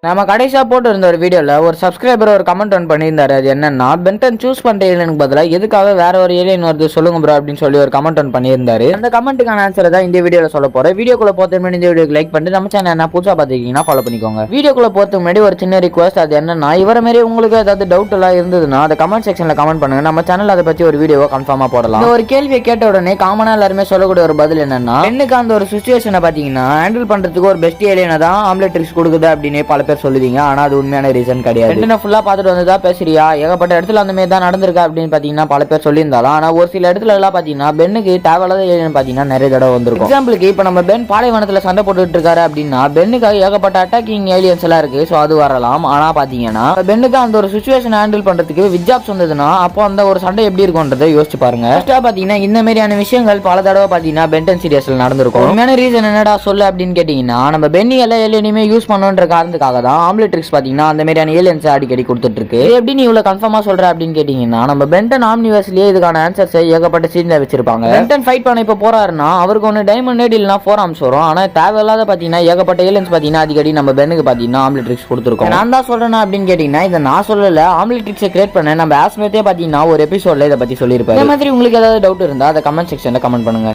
நம்ம கடைசியா போட்டு இருந்த ஒரு வீடியோல ஒரு சப்ஸ்கிரைபர் ஒரு கமெண்ட் ஒன் பண்ணியிருந்தாரு. அது என்னன்னா, பென்டன் சூஸ் பண்ற ஏலியனுக்கு பதிலாக எதுக்காக வேற ஒரு ஏலியன் வருது சொல்லுங்க ப்ரோ அப்படின்னு சொல்லி ஒரு கமெண்ட் ஒன் பண்ணியிருந்தாரு. அந்த கமெண்ட்டுக்கான ஆன்சரை தான் இந்த வீடியோல சொல்ல போறேன். வீடியோக்குள்ள போறதுக்கு முன்னாடி இந்த வீடியோக்கு லைக் பண்ணிட்டு நம்ம சேனல் என்ன புதுசா பாத்துக்கிட்டீங்கன்னா ஃபாலோ பண்ணிக்கோங்க. வீடியோக்குள்ள போறதுக்கு முன்னாடி ஒரு சின்ன ரிக்வஸ்ட். அது என்னன்னா, இவர மாதிரி உங்களுக்கு ஏதாவது டவுட் எல்லாம் இருந்ததுன்னா அதை கமெண்ட் செக்ஷன்ல கமெண்ட் பண்ணுங்க. நம்ம சேனல் அதை பத்தி ஒரு வீடியோவை கன்ஃபார்மா போடலாம். இந்த ஒரு கேள்வியை கேட்ட உடனே காமனா எல்லாருமே சொல்லக்கூடிய ஒரு பதில் என்னன்னா, பெண்ணுக்கு அந்த ஒரு சுச்சுவேஷனை பாத்தீங்கன்னா ஹேண்டில் பண்றதுக்கு ஒரு பெஸ்ட் ஏலியனை தான் ஆம்லெட்ரிக்ஸ் கொடுக்குது அப்படின்னு பல பேர் சொல்லுவீங்க. ஆனா அது உண்மையான ரீசன் கிடையாது. பெண்ணை ஃபுல்லா பார்த்துட்டு வந்ததா பேசுறியா, ஏகப்பட்ட இடத்துல அந்த மாதிரி தான் நடந்திருக்கா அப்படின்னு பாத்தீங்கன்னா பல பேர் சொல்லியிருந்தாலும், ஆனா ஒரு சில இடத்துல எல்லாம் பாத்தீங்கன்னா பெண்ணுக்கு தேவையில்லாத ஏலியன் பாத்தீங்கன்னா நிறைய தடவை வந்திருக்கும். எக்ஸாம்பிளுக்கு இப்ப நம்ம பென் பாலைவனத்துல சண்டை போட்டுட்டு இருக்காரு அப்படின்னா பெண்ணுக்காக ஏகப்பட்ட அட்டாக்கிங் ஏலியன்ஸ் எல்லாம் இருக்கு. சோ அது வரலாம். ஆனா பாத்தீங்கன்னா பெண்ணுக்கு அந்த ஒரு சுச்சுவேஷன் ஹேண்டில் பண்றதுக்கு விஜாப்ஸ் வந்ததுன்னா அப்போ அந்த ஒரு சண்டை எப்படி இருக்கும்ன்றதை யோசிச்சு பாருங்க. பாத்தீங்கன்னா இந்த மாதிரியான விஷயங்கள் பல தடவை பாத்தீங்கன்னா பென்டன் சீரியஸ்ல நடந்திருக்கும். உண்மையான ரீசன் என்னடா சொல்லு அப்படின்னு கேட்டீங்கன்னா, நம்ம பென்னி எல்லா ஏலியனுமே யூஸ் பண்ணுன்ற காரணத்துக்காக தான் ஆம்லெட்ரிக்ஸ் பாத்தீங்கன்னா அந்த மாதிரியான ஏலியன்ஸ் அடிக்கடி கொடுத்துட்டு இருக்கு. எப்படி நீ இவ்வளவு கன்ஃபார்மா சொல்ற அப்படின்னு கேட்டீங்கன்னா, நம்ம பென்டன் ஆம்னிவர்ஸ்லயே இதுக்கான ஆன்சர்ஸ் ஏகப்பட்ட சீன்ல வச்சிருப்பாங்க. பென்டன் ஃபைட் பண்ண இப்ப போறாருன்னா அவருக்கு ஒன்னு டைமண்ட் ஹெட் இல்லனா 4 ஆர்ம்ஸ் வரும். ஆனா தேவையில்லாத பாத்தீங்கன்னா ஏகப்பட்ட ஏலியன்ஸ் பாத்தீங்கன்னா அடிக்கடி நம்ம பென்னுக்கு பாத்தீங்கன்னா ஆம்லெட்ரிக்ஸ் கொடுத்துருக்கோம். நான் தான் சொல்றேன் அப்படின்னு கேட்டீங்கன்னா, இதை நான் சொல்லல, ஆம்லெட்ரிக்ஸை கிரியேட் பண்ண நம்ம ஆஸ்மேத்தே பாத்தீங்கன்னா ஒரு எபிசோட்ல இதை பத்தி சொல்லியிருப்பாரு. இந்த மாதிரி உங்களுக்கு ஏதாவது டவுட் இருந்தா அதை கமெண்ட் செக்ஷன்ல கமெண்ட் பண்ணுங்க.